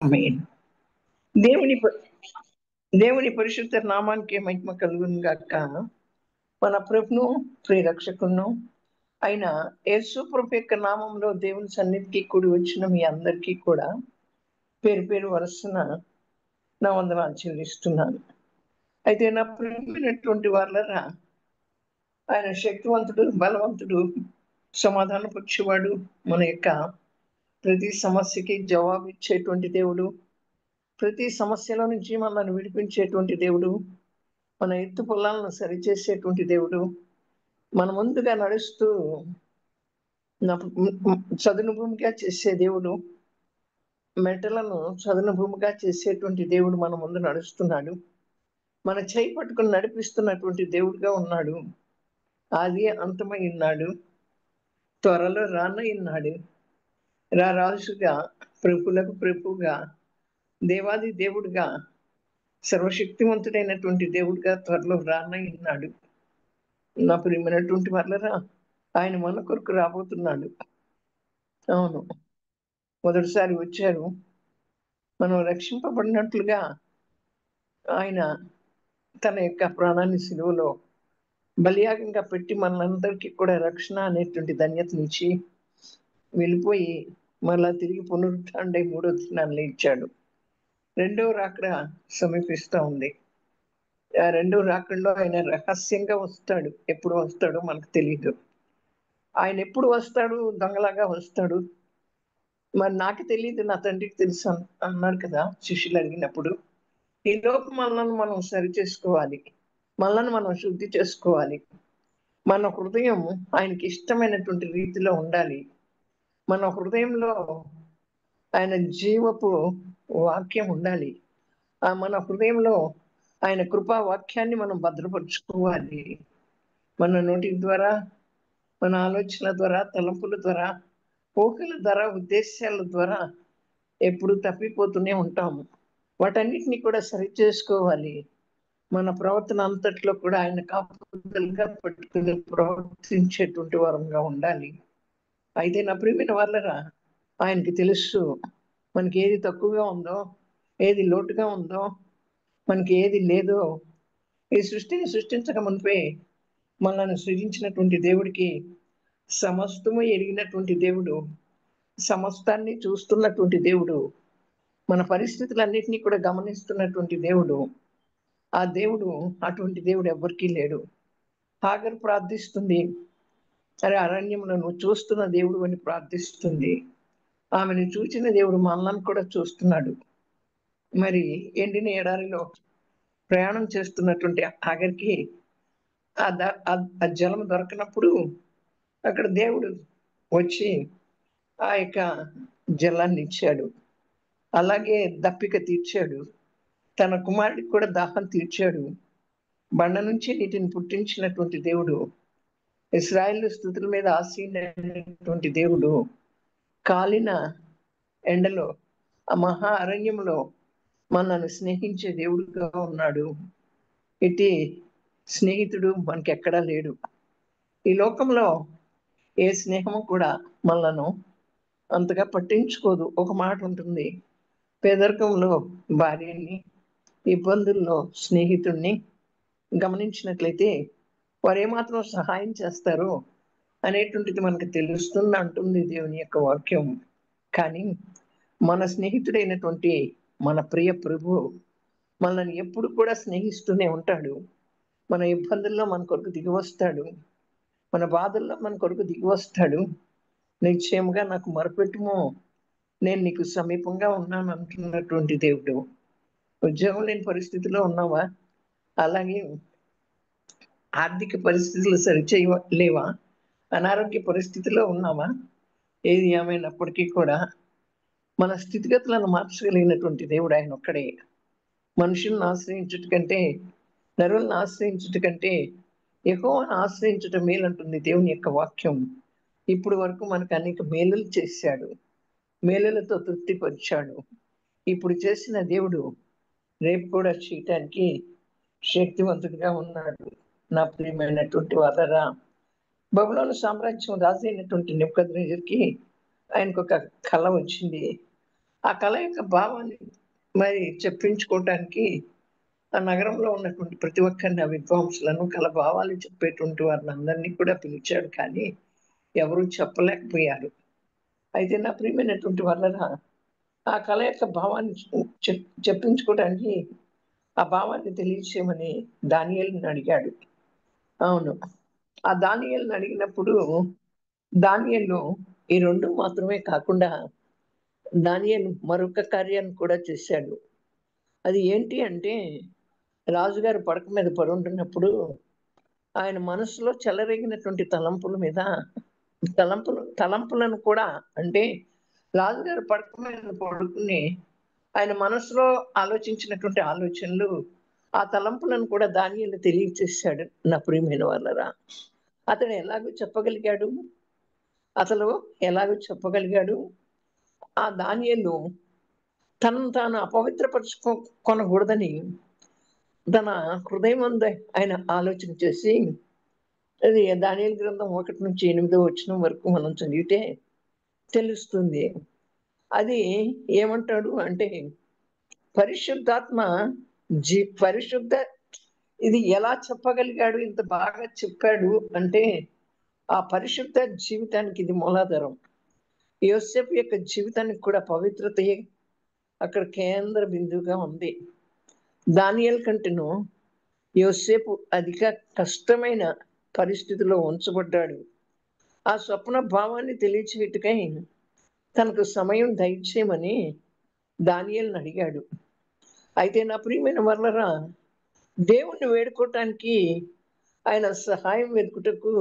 ఆమేన్. దేవుని ప దేవుని పరిశుద్ధ నామానికి మహిమ కలుగును గాక. మన ప్రభును, ప్రియరక్షకును అయిన యేసు ప్రభు యొక్క నామంలో దేవుని సన్నిధికి కూడి వచ్చిన మీ అందరికీ కూడా పేరు పేరు వరుసన నా వందనాలు చెల్లిస్తున్నాను. అయితే నా ప్రియమైనటువంటి వాళ్ళరా, ఆయన శక్తివంతుడు, బలవంతుడు, సమాధానపరిచేవాడు, మన యొక్క ప్రతి సమస్యకి జవాబు ఇచ్చేటువంటి దేవుడు, ప్రతి సమస్యలో నుంచి మనల్ని విడిపించేటువంటి దేవుడు, మన ఎత్తు పొలాలను సరిచేసేటువంటి దేవుడు, మన ముందుగా నడుస్తూ చదును భూమిగా చేసే దేవుడు, మెట్టలను చదును భూమిగా చేసేటువంటి దేవుడు మన ముందు నడుస్తున్నాడు. మన చేయి పట్టుకుని నడిపిస్తున్నటువంటి దేవుడుగా ఉన్నాడు. ఆది అంతమై ఉన్నాడు, త్వరలో రానయ్యున్నాడు. రారాజుగా, ప్రభులకు ప్రభువుగా, దేవాది దేవుడుగా, సర్వశక్తివంతుడైనటువంటి దేవుడుగా త్వరలో రానయ్యున్నాడు. నా ప్రియమైనటువంటి వాళ్ళరా, ఆయన మన కొరకు రాబోతున్నాడు. అవును, మొదటిసారి వచ్చారు. మనం రక్షింపబడినట్లుగా ఆయన తన యొక్క ప్రాణాన్ని సిలువలో బలియాగంగా పెట్టి మనందరికీ కూడా రక్షణ అనేటువంటి ధన్యతనిచ్చి వెళ్ళిపోయి మళ్ళా తిరిగి పునరుద్ధరణై 3వ దినాన్ని ఇచ్చాడు. రెండవ రాకడ సమీపిస్తూ ఉంది. ఆ రెండవ రాకడలో ఆయన రహస్యంగా వస్తాడు. ఎప్పుడు వస్తాడో మనకు తెలియదు. ఆయన ఎప్పుడు వస్తాడు? దొంగలాగా వస్తాడు. మరి నాకు తెలియదు, నా తండ్రికి తెలుసు అన్నారు కదా శిష్యులు అడిగినప్పుడు. ఈ లోపు మనల్ని మనం సరి చేసుకోవాలి, మనల్ని మనం శుద్ధి చేసుకోవాలి. మన హృదయం ఆయనకి ఇష్టమైనటువంటి రీతిలో ఉండాలి. మన హృదయంలో ఆయన జీవపు వాక్యం ఉండాలి. మన హృదయంలో ఆయన కృపా వాక్యాన్ని మనం భద్రపరుచుకోవాలి. మన నోటి ద్వారా, మన ఆలోచనల ద్వారా, తలంపుల ద్వారా, ఊహల ద్వారా, ఉద్దేశాల ద్వారా ఎప్పుడు తప్పిపోతూనే ఉంటాము. వాటన్నిటిని కూడా సరి చేసుకోవాలి. మన ప్రవర్తన అంతట్లో కూడా ఆయన కాపుదలుగా పట్టుకుని ప్రవర్తించేటువంటి వారంగా ఉండాలి. అయితే నా ప్రియమైన వాళ్ళరా, ఆయనకి తెలుసు మనకి ఏది తక్కువగా ఉందో, ఏది లోటుగా ఉందో, మనకి ఏది లేదో. ఈ సృష్టిని సృష్టించక మునిపే మనల్ని సృజించినటువంటి దేవుడికి సమస్తము ఎరిగినటువంటి దేవుడు, సమస్తాన్ని చూస్తున్నటువంటి దేవుడు, మన పరిస్థితులన్నిటినీ కూడా గమనిస్తున్నటువంటి దేవుడు. ఆ దేవుడు, అటువంటి దేవుడు ఎవ్వరికీ లేడు. హాగరు ప్రార్థిస్తుంది, అరే అరణ్యంలో నువ్వు చూస్తున్న దేవుడు అని ప్రార్థిస్తుంది. ఆమెను చూచిన దేవుడు మనల్ని కూడా చూస్తున్నాడు. మరి ఎండిన ఎడారిలో ప్రయాణం చేస్తున్నటువంటి హాగర్కి ఆ జలం దొరకనప్పుడు అక్కడ దేవుడు వచ్చి ఆ యొక్క జలాన్ని ఇచ్చాడు. అలాగే దప్పిక తీర్చాడు. తన కుమారుడికి కూడా దాహం తీర్చాడు. బండ నుంచి నీటిని పుట్టించినటువంటి దేవుడు, ఇశ్రాయేలు స్తుతుల మీద ఆసీనటువంటి దేవుడు, కాలిన ఎండలో ఆ మహా అరణ్యంలో మనల్ని స్నేహించే దేవుడుగా ఉన్నాడు. ఇటు స్నేహితుడు మనకెక్కడా లేడు. ఈ లోకంలో ఏ స్నేహము కూడా మనలను అంతగా పట్టించుకోదు. ఒక మాట ఉంటుంది, పేదరికంలో భార్యని, ఇబ్బందుల్లో స్నేహితుడిని గమనించినట్లయితే వారు ఏమాత్రం సహాయం చేస్తారో అనేటువంటిది మనకు తెలుస్తుంది అంటుంది దేవుని యొక్క వాక్యం. కానీ మన స్నేహితుడైనటువంటి మన ప్రియ ప్రభు మనల్ని ఎప్పుడు కూడా స్నేహిస్తూనే ఉంటాడు. మన ఇబ్బందుల్లో మన కొరకు దిగి వస్తాడు, మన బాధల్లో మన కొరకు దిగి వస్తాడు. నిశ్చయముగా నాకు మొరపెట్టుము, నేను నీకు సమీపంగా ఉన్నాను అంటున్నటువంటి దేవుడు. ఉద్యోగం లేని పరిస్థితిలో ఉన్నావా? అలాగే ఆర్థిక పరిస్థితులు సరిచేయలేవా? అనారోగ్య పరిస్థితిలో ఉన్నావా? ఏది ఏమైనప్పటికీ కూడా మన స్థితిగతులను మార్చగలిగినటువంటి దేవుడు ఆయన ఒక్కడే. మనుషులను ఆశ్రయించుట కంటే, నరులను ఆశ్రయించుట కంటే యెహోవాను ఆశ్రయించుట మేలంటుంది దేవుని యొక్క వాక్యం. ఇప్పుడు వరకు మనకు అనేక మేలులు చేశాడు, మేలులతో తృప్తిపరిచాడు. ఇప్పుడు చేసిన దేవుడు రేపు కూడా చేయటానికి శక్తివంతుడిగా ఉన్నాడు. నా ప్రియమైనటువంటి వారరా, బబులోను సామ్రాజ్యం రాజు అయినటువంటి నెబుకద్నెజరుకి ఆయనకు ఒక కళ వచ్చింది. ఆ కళ యొక్క భావాన్ని మరి చెప్పించుకోవటానికి ఆ నగరంలో ఉన్నటువంటి ప్రతి ఒక్కరిని, ఆ విద్వాంసులను, కళ భావాలు చెప్పేటువంటి వారిని అందరినీ కూడా పిలిచాడు. కానీ ఎవరు చెప్పలేకపోయారు. అయితే నా ప్రియమైనటువంటి వాళ్ళరా, ఆ కళ యొక్క భావాన్ని చెప్పించుకోవడానికి ఆ భావాన్ని తెలియచేయమని దానియేలుని అడిగాడు. అవును. ఆ దానియేలుని అడిగినప్పుడు దానియేలు ఈ 2 మాత్రమే కాకుండా దానియేలు మరొక కార్యాన్ని కూడా చేశాడు. అది ఏంటి అంటే, రాజుగారు పడక మీద పడుంటున్నప్పుడు ఆయన మనసులో చెలరేగినటువంటి తలంపులను కూడా, అంటే రాజుగారు పడక మీద పడుకుని ఆయన మనసులో ఆలోచించినటువంటి ఆలోచనలు, ఆ తలంపులను కూడా దానియేలు తెలియచేశాడు. నా ప్రియమైన వాళ్ళరా, అతడు ఎలాగో చెప్పగలిగాడు అసలు ఎలాగో చెప్పగలిగాడు ఆ దానియేలు తనను తాను కొనకూడదని తన హృదయమందు ఆయన ఆలోచన చేసి, అది దానియేలు గ్రంథం 1-8 వరకు మనం చదివితే తెలుస్తుంది. అది ఏమంటాడు అంటే, పరిశుద్ధాత్మ పరిశుద్ధ ఇది ఎలా చెప్పగలిగాడు, ఇంత బాగా చెప్పాడు అంటే, ఆ పరిశుద్ధ జీవితానికి ఇది మూలాధారం. యోసేపు యొక్క జీవితానికి కూడా పవిత్రతయే అక్కడ కేంద్ర బిందువుగా ఉంది. దానియేలు కంటేను యోసేపు అధిక కష్టమైన పరిస్థితిలో ఉంచబడ్డాడు. ఆ స్వప్న భావాన్ని తెలియచేయుటకై తనకు సమయం దయచేయమని దానియేలుని అడిగాడు. అయితే నా ప్రియమైన వర్లరా, దేవుణ్ణి వేడుకోవటానికి ఆయన సహాయం వెతుకుటకు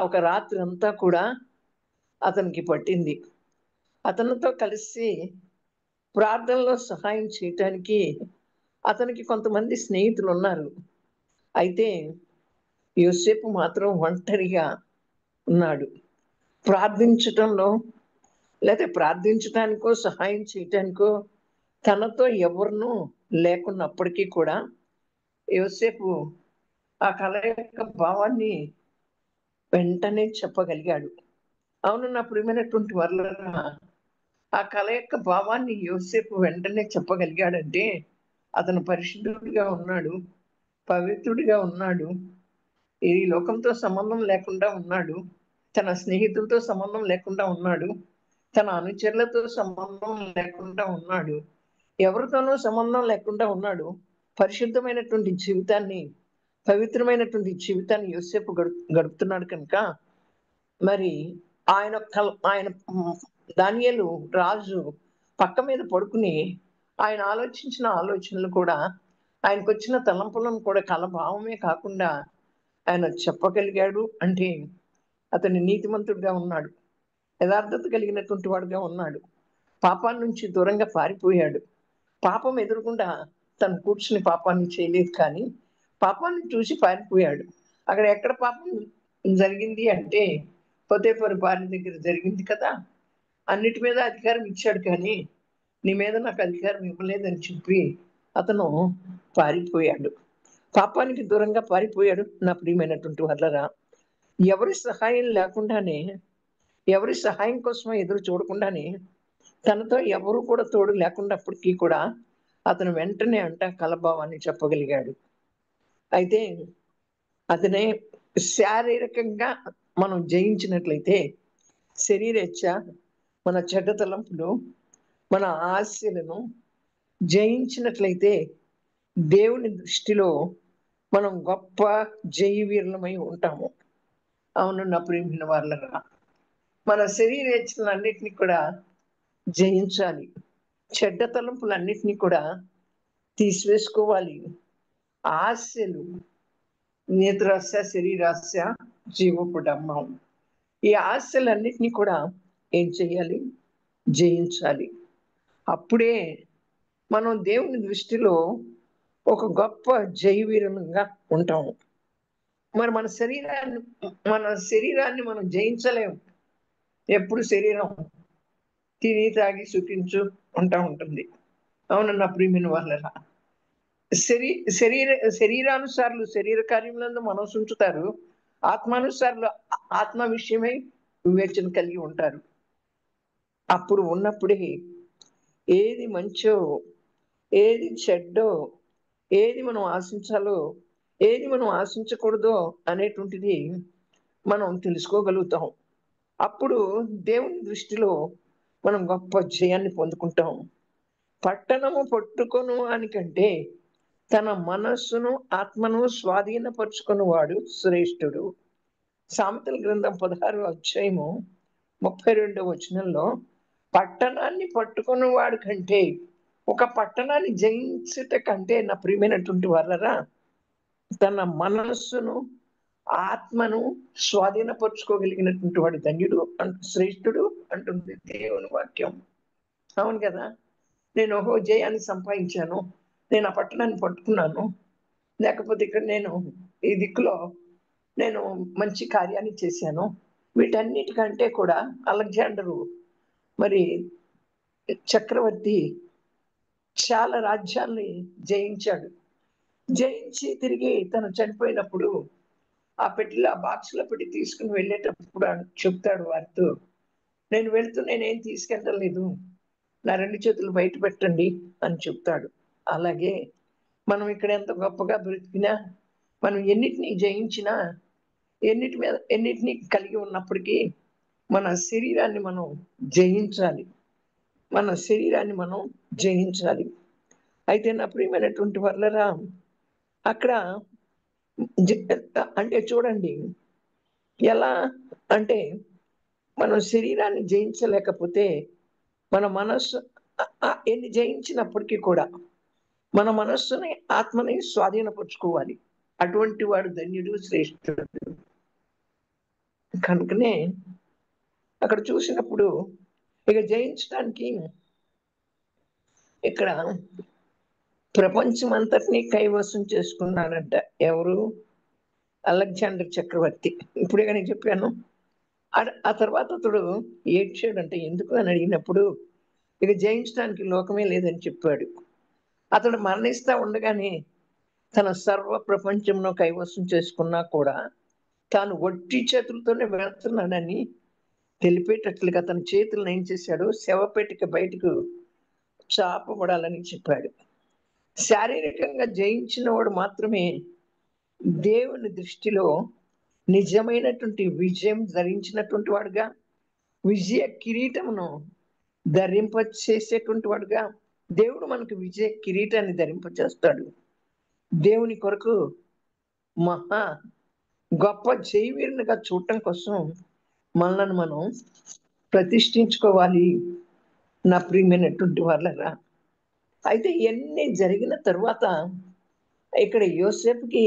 ఒక రాత్రి అంతా కూడా అతనికి పట్టింది. అతనితో కలిసి ప్రార్థనలో సహాయం చేయటానికి అతనికి కొంతమంది స్నేహితులు ఉన్నారు. అయితే యోసేపు మాత్రం ఒంటరిగా ఉన్నాడు. ప్రార్థించటంలో, లేకపోతే ప్రార్థించటానికో సహాయం చేయటానికో తనతో ఎవరినూ లేకున్నప్పటికీ కూడా యోసేపు ఆ కళ యొక్క భావాన్ని వెంటనే చెప్పగలిగాడు. అవును నా ప్రియమైనటువంటి వర్లరా, ఆ కళ యొక్క భావాన్ని యోసేపు వెంటనే చెప్పగలిగాడంటే అతను పరిశుద్ధుడిగా ఉన్నాడు, పవిత్రుడిగా ఉన్నాడు, ఈ లోకంతో సంబంధం లేకుండా ఉన్నాడు, తన స్నేహితులతో సంబంధం లేకుండా ఉన్నాడు, తన అనుచరులతో సంబంధం లేకుండా ఉన్నాడు, ఎవరితోనూ సంబంధం లేకుండా ఉన్నాడు. పరిశుద్ధమైనటువంటి జీవితాన్ని, పవిత్రమైనటువంటి జీవితాన్ని యోసేపు గడుపుతున్నాడు కనుక, మరి ఆయన దానియేలు రాజు పక్క మీద పడుకుని ఆయన ఆలోచించిన ఆలోచనలు కూడా, ఆయనకు వచ్చిన తలంపులను కూడా కలభావమే కాకుండా ఆయన చెప్పగలిగాడు అంటే అతను నీతిమంతుడిగా ఉన్నాడు, యథార్థత కలిగినటువంటి వాడుగా ఉన్నాడు, పాపాల నుంచి దూరంగా పారిపోయాడు. పాపం ఎదురుకుండా తను కూర్చుని పాపాన్ని చేయలేదు, కానీ పాపాన్ని చూసి పారిపోయాడు. అక్కడ ఎక్కడ పాపం జరిగింది అంటే పొతేఫరు భార్య దగ్గర జరిగింది కదా. అన్నిటి మీద అధికారం ఇచ్చాడు, కానీ నీ మీద నాకు అధికారం ఇవ్వలేదని చెప్పి అతను పారిపోయాడు, పాపానికి దూరంగా పారిపోయాడు. నా ప్రియమైనటువంటి వాళ్ళరా, ఎవరి సహాయం లేకుండానే, ఎవరి సహాయం కోసం ఎదురు చూడకుండానే, తనతో ఎవరు కూడా తోడు లేకున్నప్పటికీ కూడా అతను వెంటనే కలభావాన్ని చెప్పగలిగాడు. అయితే అతనే శారీరకంగా మనం జయించినట్లయితే, శరీరేచ్ఛ, మన చెడ్డ తలంపులు, మన ఆశలను జయించినట్లయితే దేవుని దృష్టిలో మనం గొప్ప జయవీరులమై ఉంటాము. అవును నా ప్రియమైన వాళ్ళరా, మన శరీరేచ్ఛలన్నిటినీ కూడా జయించాలి, చెడ్డ తలంపులన్నిటినీ కూడా తీసివేసుకోవాలి. ఆశలు, నేత్రాశ, శరీరాశ, జీవపు డంబం, ఈ ఆశలన్నిటినీ కూడా ఏం చేయాలి? జయించాలి. అప్పుడే మనం దేవుని దృష్టిలో ఒక గొప్ప జయవీరునిగా ఉంటాము. మరి మన శరీరాన్ని మనం జయించలేము. ఎప్పుడు శరీరం తిని తాగి సుఖించు ఉంటుంది. అవునన్న ప్రియమైన వాళ్ళరా, శరీరానుసారులు శరీర కార్యములందు మనసు ఉంచుతారు, ఆత్మానుసారులు ఆత్మ విషయమై వివేచన కలిగి ఉంటారు. అప్పుడు ఉన్నప్పుడే ఏది మంచో, ఏది చెడ్డో, ఏది మనం ఆశించాలో, ఏది మనం ఆశించకూడదో అనేటువంటిది మనం తెలుసుకోగలుగుతాం. అప్పుడు దేవుని దృష్టిలో మనం గొప్ప జయాన్ని పొందుకుంటాం. పట్టణము పట్టుకొను అని కంటే తన మనస్సును ఆత్మను స్వాధీనపరుచుకున్నవాడు శ్రేష్ఠుడు. సామెతల గ్రంథం 16వ అధ్యాయము 32వ వచనంలో పట్టణాన్ని పట్టుకున్న వాడి కంటే, ఒక పట్టణాన్ని జయించుట కంటే నా ప్రియమైనటువంటి వాళ్ళరా, తన మనస్సును ఆత్మను స్వాధీనపరుచుకోగలిగినటువంటి వాడు ధన్యుడు, శ్రేష్ఠుడు అంటుంది దేవుని వాక్యం. అవును కదా. నేను ఓహో జయాన్ని సంపాదించాను, నేను ఆ పట్టణాన్ని పట్టుకున్నాను, లేకపోతే ఇక్కడ నేను ఈ దిక్కులో నేను మంచి కార్యాన్ని చేశాను, వీటన్నిటికంటే కూడా అలెగ్జాండరు మరి చక్రవర్తి చాలా రాజ్యాల్ని జయించాడు. జయించి తిరిగి తను చనిపోయినప్పుడు ఆ పెట్టిలో, ఆ బాక్స్లో పెట్టి తీసుకుని వెళ్ళేటప్పుడు చెప్తాడు వారితో, నేను వెళ్తూ నేనేం తీసుకెళ్ళలేదు, నా 2 చేతులు బయట పెట్టండి అని చెప్తాడు. అలాగే మనం ఇక్కడ ఎంత గొప్పగా బ్రతికినా, మనం ఎన్నిటిని జయించినా, ఎన్నిటిని కలిగి ఉన్నప్పటికీ మన శరీరాన్ని మనం జయించాలి. మన శరీరాన్ని మనం జయించాలి. అయితే నా ప్రియమైనటువంటి వాళ్ళరా, అక్కడ అంటే చూడండి, ఎలా అంటే మనం శరీరాన్ని జయించలేకపోతే మన మనస్సు ఎన్ని జయించినప్పటికీ కూడా మన మనస్సుని ఆత్మని స్వాధీనపరుచుకోవాలి. అటువంటి వాడు ధన్యుడు, శ్రేష్ఠుడు. కనుకనే అక్కడ చూసినప్పుడు ఇక జయించడానికి ఇక్కడ ప్రపంచం అంతటినీ కైవసం చేసుకున్నాడంట. ఎవరు? అలెగ్జాండర్ చక్రవర్తి. ఇప్పుడే కానీ చెప్పాను. ఆ తర్వాత అతడు ఏడ్చాడంట. ఎందుకు అని అడిగినప్పుడు ఇక జయించడానికి లోకమే లేదని చెప్పాడు. అతడు మరణిస్తా ఉండగానే తన సర్వ ప్రపంచంలో కైవసం చేసుకున్నా కూడా తాను ఒట్టి చేతులతోనే వెళ్తున్నాడని తెలిపేటట్లుగా తన చేతులను ఏం చేశాడు, శవపేటిక బయటకు చాపబడాలని చెప్పాడు. శారీరకంగా జయించిన వాడు మాత్రమే దేవుని దృష్టిలో నిజమైనటువంటి విజయం ధరించినటువంటి వాడుగా, విజయ కిరీటమును ధరింప చేసేటువంటి వాడుగా, దేవుడు మనకు విజయ కిరీటాన్ని ధరింపచేస్తాడు. దేవుని కొరకు మహా గొప్ప జయవీరునిగా చూడటం కోసం మనల్ని మనం ప్రతిష్ఠించుకోవాలి నా ప్రియమైనటువంటి వాళ్ళరా. అయితే ఇవన్నీ జరిగిన తరువాత ఇక్కడ యోసేపుకి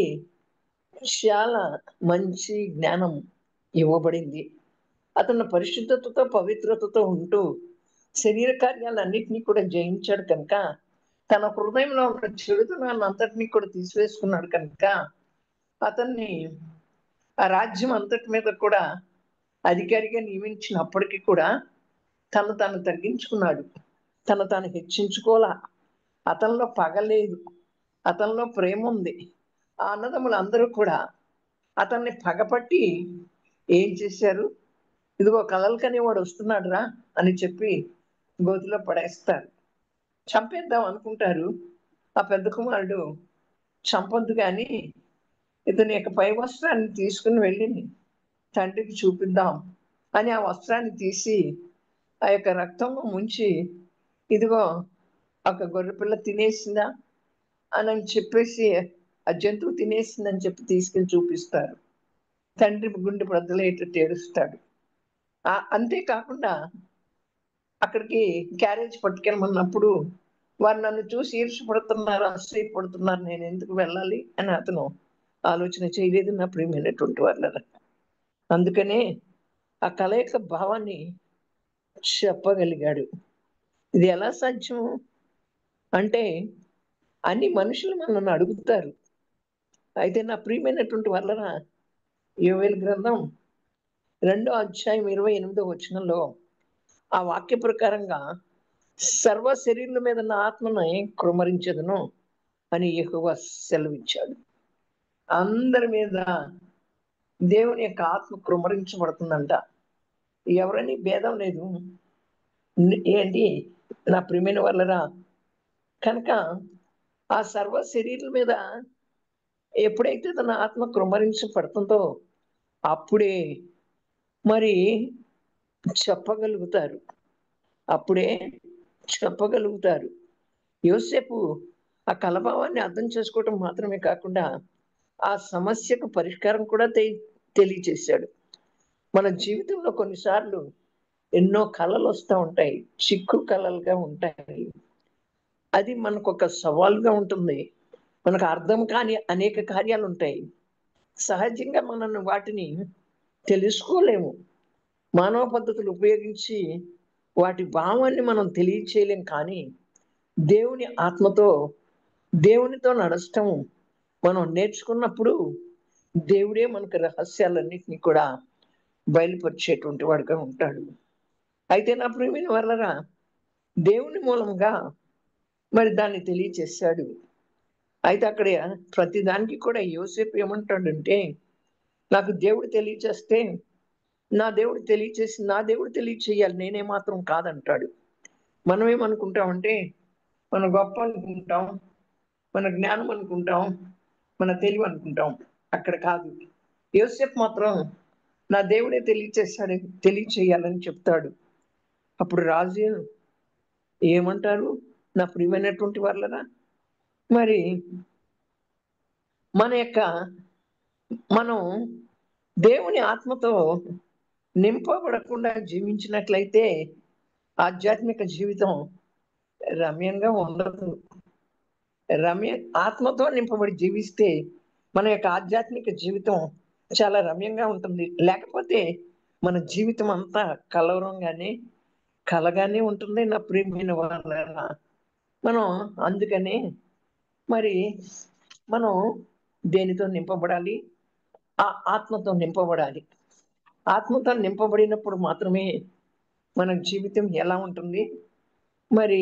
చాలా మంచి జ్ఞానం ఇవ్వబడింది. అతను పరిశుద్ధతతో, పవిత్రతతో ఉంటూ శరీర కార్యాలన్నింటినీ కూడా జయించాడు కనుక, తన హృదయంలో ఉన్న చెడుతనాన్ని అంతటినీ కూడా తీసివేసుకున్నాడు కనుక, అతన్ని ఆ రాజ్యం అంతటి మీద కూడా అధికారిగా నియమించినప్పటికీ కూడా తను తాను తగ్గించుకున్నాడు. తను తాను హెచ్చించుకోలా. అతనిలో పగ లేదు, అతనిలో ప్రేమ ఉంది. ఆ అన్నదమ్ములు అందరూ కూడా అతన్ని పగపట్టి ఏం చేశారు, ఇదిగో కలలు కనేవాడు వస్తున్నాడు రా అని చెప్పి గోతిలో పడేస్తారు. చంపేద్దాం అనుకుంటారు. ఆ పెద్ద కుమారుడు చంపొద్దు కానీ ఇతని యొక్క పై వస్త్రాన్ని తీసుకుని వెళ్ళి తండ్రికి చూపిద్దాం అని ఆ వస్త్రాన్ని తీసి ఆ యొక్క రక్తంలో ముంచి, ఇదిగో ఒక గొర్రెపిల్ల తినేసిందా అని చెప్పేసి, ఆ జంతువు తినేసిందని చెప్పి తీసుకెళ్ళి చూపిస్తారు. తండ్రి గుండె బ్రద్దలేటట్టు ఏడుస్తాడు. అంతేకాకుండా అక్కడికి క్యారేజ్ పట్టుకెళ్ళమన్నప్పుడు వారు నన్ను చూసి ఈర్ష్యపడుతున్నారు, అసూయపడుతున్నారు, నేను ఎందుకు వెళ్ళాలి అని అతను ఆలోచన చేయలేదు నా ప్రియమైనటువంటి వాళ్ళ. అందుకనే ఆ కళ యొక్క భావాన్ని చెప్పగలిగాడు. ఇది ఎలా సాధ్యం అంటే, అన్ని మనుషులు మనల్ని అడుగుతారు. అయితే నా ప్రియమైనటువంటి వాళ్ళ, యోవేలు గ్రంథం 2వ అధ్యాయం 28వ వచనంలో ఆ వాక్య ప్రకారంగా సర్వ శరీరుల మీద నా ఆత్మని కృమ్మరించదును అని యెహోవా సెలవిచ్చాడు. అందరి మీద దేవుని యొక్క ఆత్మ కృమ్మరించబడుతుందంట. ఎవరని భేదం లేదు. ఏంటి, నా ప్రియమైన వాళ్ళరా, కనుక ఆ సర్వ శరీరం మీద ఎప్పుడైతే తన ఆత్మ కృమ్మరించబడుతుందో అప్పుడే మరి చెప్పగలుగుతారు. అప్పుడే చెప్పగలుగుతారు. యోసేపు ఆ కలభావాన్ని అర్థం చేసుకోవటం మాత్రమే కాకుండా ఆ సమస్యకు పరిష్కారం కూడా తెలియచేశాడు. మన జీవితంలో కొన్నిసార్లు ఎన్నో కళలు వస్తూ ఉంటాయి, చిక్కు కళలుగా ఉంటాయి. అది మనకు ఒక సవాల్గా ఉంటుంది. మనకు అర్థం కాని అనేక కార్యాలు ఉంటాయి. సహజంగా మనం వాటిని తెలుసుకోలేము. మానవ పద్ధతులు ఉపయోగించి వాటి భావాన్ని మనం తెలియచేయలేం. కానీ దేవుని ఆత్మతో, దేవునితో నడచటం మనం నేర్చుకున్నప్పుడు దేవుడే మనకు రహస్యాలన్నింటినీ కూడా బయలుపరిచేటువంటి వాడుగా ఉంటాడు. అయితే నా ప్రియమైన వాళ్ళరా, దేవుని మూలంగా మరి దాన్ని తెలియచేశాడు. అయితే అక్కడ ప్రతి దానికి కూడా యోసేపు ఏమంటాడంటే, నాకు దేవుడు తెలియచేస్తే నా దేవుడు తెలియచేయాలి, నేనే మాత్రం కాదంటాడు. మనం ఏమనుకుంటామంటే మన గొప్ప అనుకుంటాం, మన జ్ఞానం అనుకుంటాం, మన తెలివి అనుకుంటాం. అక్కడ కాదు. యోసేపు మాత్రం నా దేవుడే తెలియచేయాలని చెప్తాడు. అప్పుడు రాజు ఏమంటారు? నా ప్రియమైనటువంటి వాళ్ళరా, మరి మనం దేవుని ఆత్మతో నింపబడకుండా జీవించినట్లయితే ఆధ్యాత్మిక జీవితం రమ్యంగా ఉండదు. ఆత్మతో నింపబడి జీవిస్తే మన యొక్క ఆధ్యాత్మిక జీవితం చాలా రమ్యంగా ఉంటుంది. లేకపోతే మన జీవితం అంతా కలవరంగానే కలగానే ఉంటుంది. నా ప్రియమైన వాళ్ళ, మనం అందుకనే మరి మనం దేనితో నింపబడాలి? ఆ ఆత్మతో నింపబడాలి. ఆత్మతో నింపబడినప్పుడు మాత్రమే మన జీవితం ఎలా ఉంటుంది? మరి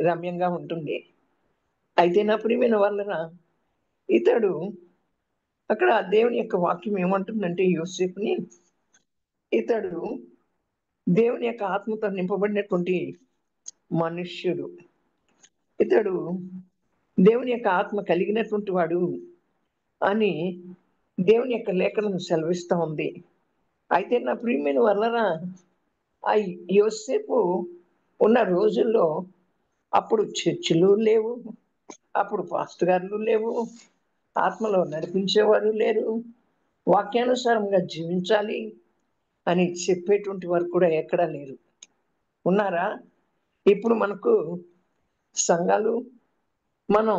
రమ్యంగా ఉంటుంది. అయితే నా ప్రియమైన వాళ్ళరా, ఇతడు అక్కడ దేవుని యొక్క వాక్యం ఏమంటుందంటే, యోసేపుని ఇతడు దేవుని యొక్క ఆత్మతో నింపబడినటువంటి మనుష్యుడు, ఇతడు దేవుని యొక్క ఆత్మ కలిగినటువంటి వాడు అని దేవుని యొక్క లేఖనం సెలవిస్తూ ఉంది. అయితే నా ప్రియమైన వాళ్ళరా, ఆ యోసేపు ఉన్న రోజుల్లో అప్పుడు చర్చిలు లేవు, అప్పుడు పాస్టర్ గారులు లేవు, ఆత్మలో నడిపించేవారు లేరు, వాక్యానుసారంగా జీవించాలి అని చెప్పేటువంటి వారు కూడా ఎక్కడా లేరు. ఉన్నారా? ఇప్పుడు మనకు సంఘాలు, మనం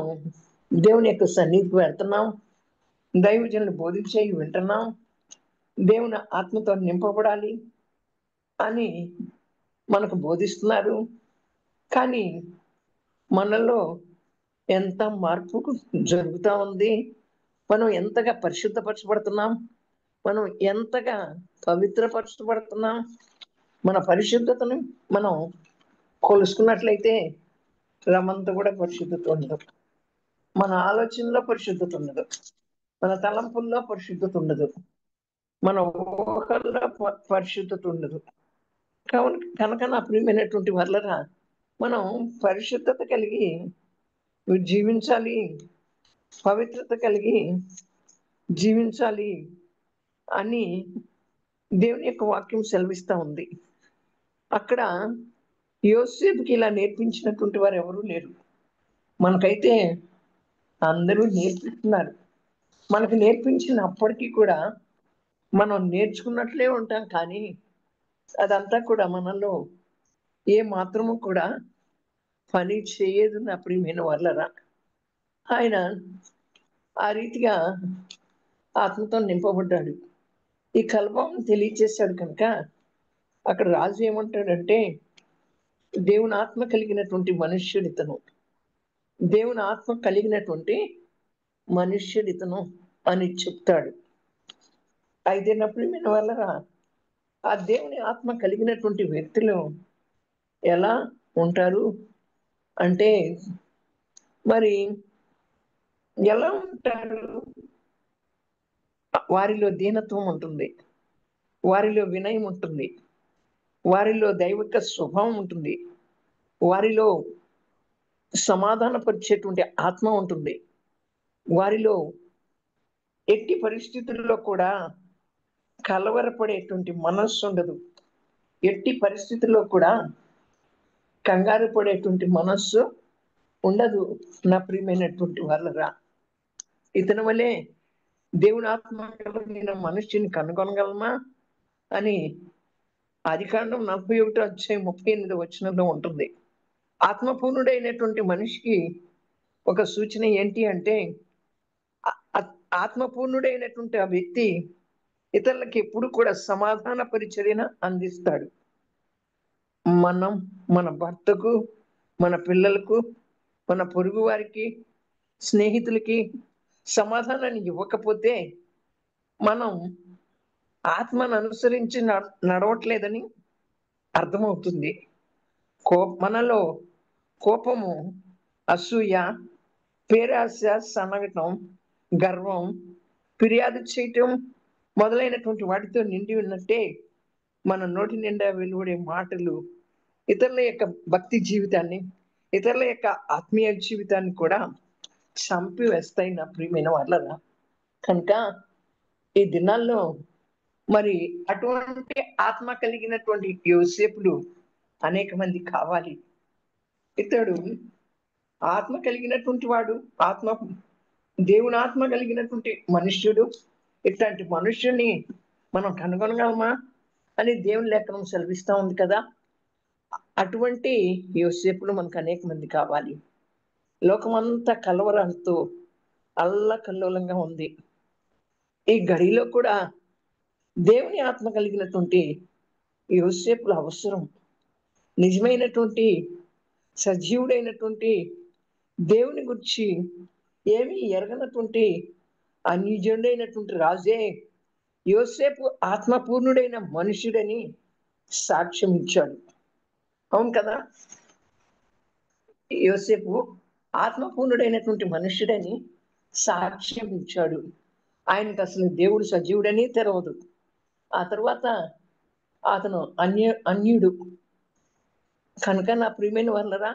దేవుని యొక్క సన్నిధికి వెళ్తున్నాం, దైవజనులు బోధించేవి వింటున్నాం, దేవుని ఆత్మతో నింపబడాలి అని మనకు బోధిస్తున్నారు. కానీ మనలో ఎంత మార్పు జరుగుతూ ఉంది, మనం ఎంతగా పరిశుద్ధపరచబడుతున్నాం, మనం ఎంతగా పవిత్రపరచబడుతున్నాం, మన పరిశుద్ధతను మనం కొలుసుకున్నట్లయితే రమంతా కూడా పరిశుద్ధత ఉండదు. మన ఆలోచనలో పరిశుద్ధత ఉండదు, మన తలంపుల్లో పరిశుద్ధత ఉండదు, మన ఊహల్లో పరిశుద్ధత ఉండదు. కనుక నా ప్రియమైనటువంటి వాళ్ళరా, మనం పరిశుద్ధత కలిగి జీవించాలి, పవిత్రత కలిగి జీవించాలి అని దేవుని యొక్క వాక్యం సెలవిస్తూ ఉంది. అక్కడ యోసేపుకి ఇలా నేర్పించినటువంటి వారు ఎవరూ లేరు. మనకైతే అందరూ నేర్పిస్తున్నారు. మనకు నేర్పించినప్పటికీ కూడా మనం నేర్చుకున్నట్లే ఉంటాం, కానీ అదంతా కూడా మనలో ఏ మాత్రము కూడా పని చేయదు. నా ప్రియమైన వాళ్ళరా, ఆయన ఆ రీతిగా ఆత్మతో నింపబడ్డాడు, ఈ కల్పం తెలియచేశాడు. కనుక అక్కడ రాజు ఏమంటాడంటే, దేవుని ఆత్మ కలిగినటువంటి మనుష్యుడితను, దేవుని ఆత్మ కలిగినటువంటి మనుష్యుడితను అని చెప్తాడు. అయితే నా ప్రియమైన వాళ్ళరా, ఆ దేవుని ఆత్మ కలిగినటువంటి వ్యక్తులు ఎలా ఉంటారు అంటే, మరి ఎలా ఉంటారు? వారిలో దీనత్వం ఉంటుంది, వారిలో వినయం ఉంటుంది, వారిలో దైవిక స్వభావం ఉంటుంది, వారిలో సమాధానపరిచేటువంటి ఆత్మ ఉంటుంది. వారిలో ఎట్టి పరిస్థితుల్లో కూడా కలవరపడేటువంటి మనస్సు ఉండదు. ఎట్టి పరిస్థితుల్లో కూడా కంగారు పడేటువంటి మనస్సు ఉండదు. నా ప్రియమైనటువంటి వాళ్ళరా, ఇతని వలే దేవుని ఆత్మ కలిగిన మనుష్యుని కనుగొనగలమా అని ఆదికాండం 41:38 ఉంటుంది. ఆత్మపూర్ణుడైనటువంటి మనిషికి ఒక సూచన ఏంటి అంటే, ఆత్మపూర్ణుడైనటువంటి ఆ వ్యక్తి ఇతరులకు ఎప్పుడు కూడా సమాధాన పరిచర్యను అందిస్తాడు. మనం మన భర్తకు, మన పిల్లలకు, మన పొరుగు వారికి, స్నేహితులకి సమాధానాన్ని ఇవ్వకపోతే మనం ఆత్మను అనుసరించి నడవట్లేదని అర్థమవుతుంది. మనలో కోపము, అసూయ, పేరాశ, సనగటం, గర్వం, ఫిర్యాదు చేయటం మొదలైనటువంటి వాటితో నిండి ఉన్నట్టే మన నోటి నిండా వెలువడే మాటలు ఇతరుల యొక్క భక్తి జీవితాన్ని, ఇతరుల యొక్క ఆత్మీయ జీవితాన్ని కూడా చంపివేస్తాయి నా ప్రియమైన వాళ్ళరా. కనుక ఈ దినాల్లో మరి అటువంటి ఆత్మ కలిగినటువంటి యోసేపులు అనేక మంది కావాలి. ఇతడు ఆత్మ కలిగినటువంటి వాడు, దేవుని ఆత్మ కలిగినటువంటి మనుష్యుడు. ఇట్లాంటి మనుష్యుని మనం కనుగొనగలమా అని దేవుని లేఖనం సెలవిస్తా ఉంది కదా. అటువంటి యోసేపులు మనకు అనేక మంది కావాలి. లోకమంతా కలవరంతో అల్లకల్లోలంగా ఉంది. ఈ గడిలో కూడా దేవుని ఆత్మ కలిగినటువంటి యోసేపుల అవసరం. నిజమైనటువంటి సజీవుడైనటువంటి దేవుని గురించి ఏమీ ఎరగనటువంటి అన్యజనుడైనటువంటి రాజే యోసేపు ఆత్మపూర్ణుడైన మనుషుడని సాక్ష్యం ఇచ్చాడు. అవును కదా. యోసేపు ఆత్మపూర్ణుడైనటువంటి మనుష్యుడని సాక్ష్యం ఇచ్చాడు. ఆయనకు అసలు దేవుడు సజీవుడని తెలవదు. ఆ తర్వాత అతను అన్యుడు కనుక నా ప్రియమైన వాళ్ళరా,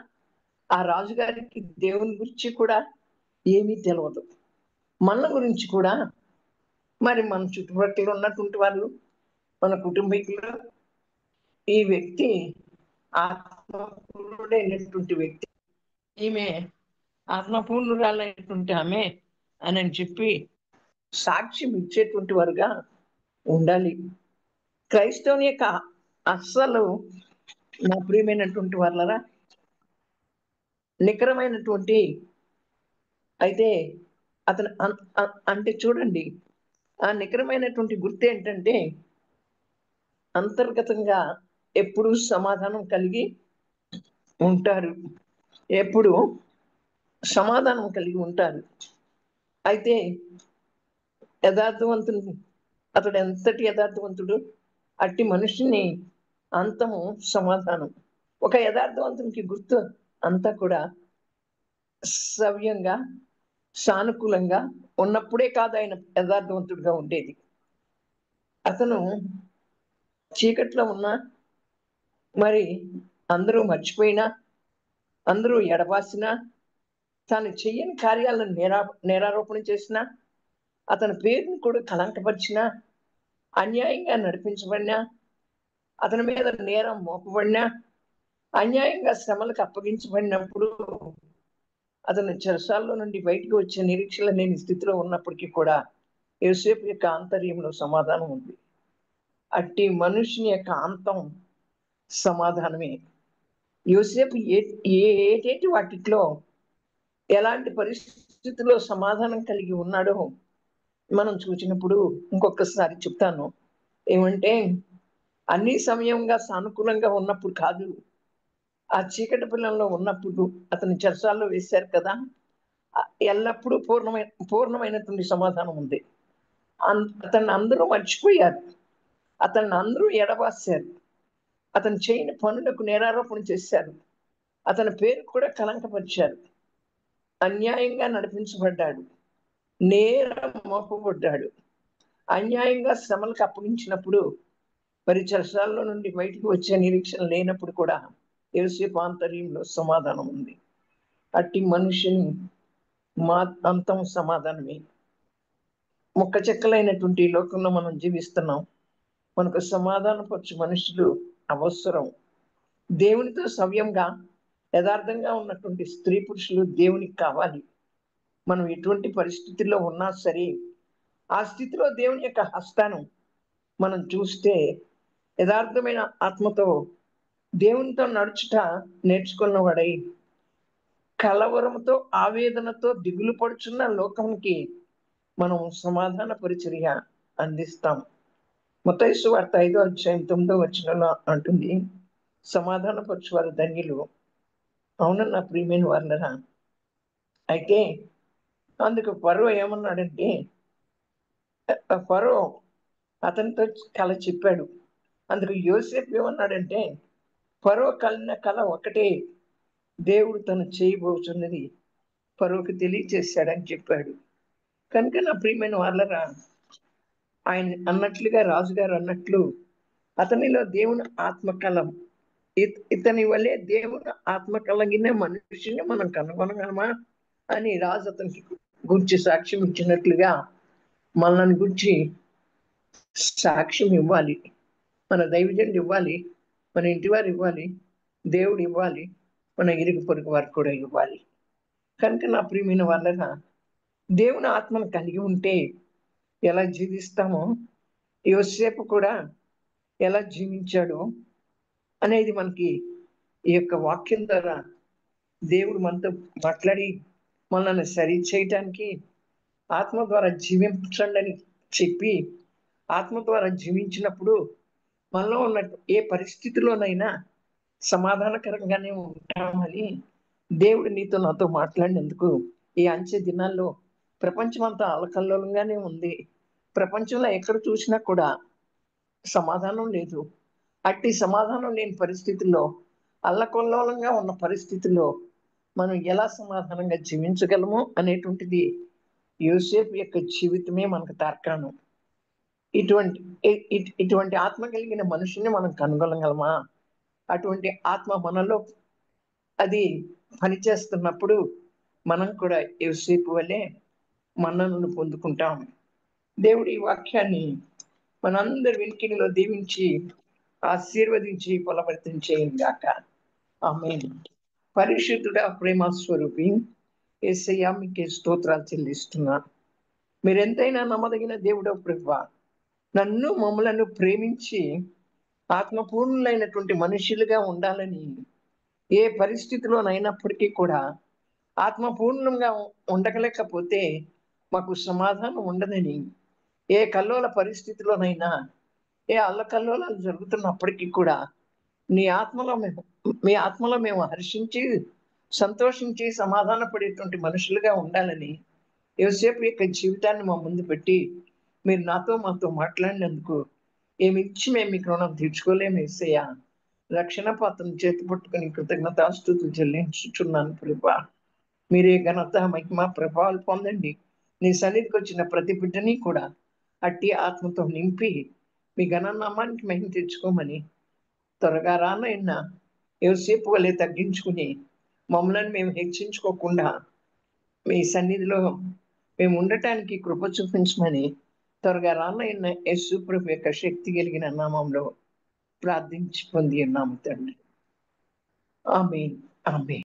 ఆ రాజుగారికి దేవుని గురించి కూడా ఏమీ తెలియదు. మన గురించి కూడా మరి మన చుట్టుపక్కల ఉన్నటువంటి వాళ్ళు, మన కుటుంబీకులు, ఈ వ్యక్తి ఆత్మపూర్ణుడైనటువంటి వ్యక్తి, ఈమె ఆత్మపూర్ణురాలైనటువంటి ఆమె అని చెప్పి సాక్ష్యం ఇచ్చేటువంటి వారుగా ఉండాలి. క్రైస్తవుని యొక్క అస్సలు నా ప్రియమైనటువంటి వాళ్ళరా నికరమైనటువంటి అయితే అతను అంటే చూడండి, ఆ నికరమైనటువంటి గుర్తు ఏంటంటే అంతర్గతంగా ఎప్పుడు సమాధానం కలిగి ఉంటారు, ఎప్పుడు సమాధానం కలిగి ఉంటారు. అయితే యథార్థవంతుడు, అతడు ఎంతటి యథార్థవంతుడు, అట్టి మనిషిని అంతము సమాధానం. ఒక యథార్థవంతునికి గుర్తు అంతా కూడా సవ్యంగా, సానుకూలంగా ఉన్నప్పుడే కాదు ఆయన యథార్థవంతుడిగా ఉండేది. అతను చీకట్లో ఉన్నా, మరి అందరూ మర్చిపోయినా, అందరూ ఎడబాసినా, తాను చెయ్యని కార్యాలను నేరారోపణ చేసినా, అతని పేరుని కూడా కళంకపరిచినా, అన్యాయంగా నడిపించబడినా, అతని మీద నేరం మోపబడినా, అన్యాయంగా శ్రమలకు అప్పగించబడినప్పుడు అతను చెరసాల్లో నుండి బయటికి వచ్చే నిరీక్షణ లేని స్థితిలో ఉన్నప్పటికీ కూడా యోసేపు యొక్క ఆంతర్యంలో సమాధానం ఉంది. అట్టి మనుషుని యొక్క అంతం సమాధానమే. యోసేపు ఏటేటి వాటిలో ఎలాంటి పరిస్థితుల్లో సమాధానం కలిగి ఉన్నాడో మనం చూసినప్పుడు ఇంకొకసారి చెప్తాను. ఏమంటే అన్ని సమయంగా సానుకూలంగా ఉన్నప్పుడు కాదు, ఆ చీకటి పిల్లల్లో ఉన్నప్పుడు అతని చెరసాల్లో వేశారు కదా, ఎల్లప్పుడూ పూర్ణమైనటువంటి సమాధానం ఉంది. అతన్ని అందరూ మర్చిపోయారు, అతన్ని అందరూ ఎడబాసారు, అతను చేయని పనులకు నేరారోపణ చేశారు, అతని పేరు కూడా కళంకపరిచారు, అన్యాయంగా నడిపించబడ్డాడు, నేరం మోపబడ్డాడు, అన్యాయంగా శ్రమలకు అప్పగించినప్పుడు మరి చెరసాల్లో నుండి బయటికి వచ్చే నిరీక్షణ లేనప్పుడు కూడా యోసేపు ఆంతర్యంలో సమాధానం ఉంది. అట్టి మనుషుని మా అంతం సమాధానమే. ముక్క చెక్కలైనటువంటి ఈ లోకంలో మనం జీవిస్తున్నాం. మనకు సమాధానపరచు మనుషులు అవసరం. దేవునితో సవ్యంగా యథార్థంగా ఉన్నటువంటి స్త్రీ పురుషులు దేవునికి కావాలి. మనం ఎటువంటి పరిస్థితుల్లో ఉన్నా సరే ఆ స్థితిలో దేవుని యొక్క హస్తానం మనం చూస్తే యథార్థమైన ఆత్మతో దేవునితో నడుచుట నేర్చుకున్న వాడై కలవరంతో ఆవేదనతో దిగులు పడుచున్న లోకంకి మనం సమాధాన పరిచర్య అందిస్తాం. మత్తయి సువార్త 5:9 అంటుంది, సమాధానపరచు వారు ధన్యులు. అవునన్న ప్రియమైన వాళ్ళరా. అయితే అందుకు ఫరో ఏమన్నాడంటే, ఫరో అతనితో కళ చెప్పాడు. అందుకు యోసేపు ఏమన్నాడంటే, ఫరో కలిగిన కళ ఒకటే, దేవుడు తను చేయబోతున్నది ఫరోకి తెలియచేశాడని చెప్పాడు. కనుక నా ప్రియమైన వాళ్ళరా, ఆయన అన్నట్లుగా రాజుగారు అన్నట్లు అతనిలో దేవుని ఆత్మకలం, ఇతని వల్లే దేవుని ఆత్మ కలిగిన మనిషిని మనం కనుగొనగలమా అని రాజు అతనికి గురించి సాక్ష్యం ఇచ్చినట్లుగా మనల్ని గురించి సాక్ష్యం ఇవ్వాలి. మన దైవజనుడు ఇవ్వాలి, మన ఇంటి వారు ఇవ్వాలి, దేవుడు ఇవ్వాలి, మన ఇరుగు పొరుగు వారు కూడా ఇవ్వాలి. కనుక నా ప్రియమైన వాళ్ళగా దేవుని ఆత్మను కలిగి ఉంటే ఎలా జీవిస్తామో, యోసేపు కూడా ఎలా జీవించాడో అనేది మనకి ఈ యొక్క వాక్యం ద్వారా దేవుడు మనతో మాట్లాడి మనల్ని సరి చేయటానికి, ఆత్మ ద్వారా జీవించండి అని చెప్పి, ఆత్మ ద్వారా జీవించినప్పుడు మనలో ఉన్న ఏ పరిస్థితిలోనైనా సమాధానకరంగానే ఉంటామని దేవుడు నీతో నాతో మాట్లాడినందుకు ఈ అంచె దినాల్లో ప్రపంచం అంతా అల్లకల్లోలంగానే ఉంది. ప్రపంచంలో ఎక్కడ చూసినా కూడా సమాధానం లేదు. అట్టి సమాధానం లేని పరిస్థితుల్లో, అల్లకల్లోలంగా ఉన్న పరిస్థితుల్లో మనం ఎలా సమాధానంగా జీవించగలము అనేటువంటిది యోసేపు యొక్క జీవితమే మనకు తార్కాణం. ఇటువంటి ఆత్మ కలిగిన మనుషుని మనం కనుగొనగలమా? అటువంటి ఆత్మ మనలో అది పనిచేస్తున్నప్పుడు మనం కూడా యోసేపు వల్లే మన్ననను పొందుకుంటాం. దేవుడి ఈ వాక్యాన్ని మనందరి వెనుకలో దీవించి ఆశీర్వదించి ఫలభరితం చేయంగాక. ఆమేన్. పరిశుద్ధుడా, ప్రేమ స్వరూపి యేసయ్యా, మీకే స్తోత్రాలు చెల్లిస్తున్నాను. మీరెంతైనా నమ్మదగిన దేవుడో ప్రభువా, నన్ను మమ్మలను ప్రేమించి ఆత్మపూర్ణులైనటువంటి మనుషులుగా ఉండాలని, ఏ పరిస్థితిలోనైనప్పటికీ కూడా ఆత్మపూర్ణంగా ఉండగలేకపోతే మాకు సమాధానం ఉండదని, ఏ కల్లోల పరిస్థితిలోనైనా, ఏ అల్లకల్లోలాలు జరుగుతున్నప్పటికీ కూడా మీ ఆత్మలో మేము హర్షించి సంతోషించి సమాధాన పడేటువంటి మనుషులుగా ఉండాలని యోసేపు యొక్క జీవితాన్ని మా ముందు పెట్టి మీరు నాతో మాతో మాట్లాడినందుకు ఏమిచ్చి మేము మీకు రుణం తీర్చుకోలేము యేసయ్యా. రక్షణ పాత్రను చేతి పట్టుకుని కృతజ్ఞతాస్తుతులు చెల్లించుచున్నాను ప్రభువా. మీరే ఘనత మహిమ ప్రభావాలు పొందండి. నీ సన్నిధికి వచ్చిన ప్రతి బిడ్డని కూడా అట్టి ఆత్మతో నింపి మీ ఘననామానికి మహిమ తెచ్చుకోమని, త్వరగా రానైనా యోసేపు వలె తగ్గించుకుని మమ్మల్ని మేము హెచ్చించుకోకుండా మీ సన్నిధిలో మేము ఉండటానికి కృప చూపించమని, త్వరగా రానైన యేసు ప్రభు యొక్క శక్తి కలిగిన నామంలో ప్రార్థించి పొంది ఉన్నాము తండ్రి. ఆమేన్. ఆమేన్.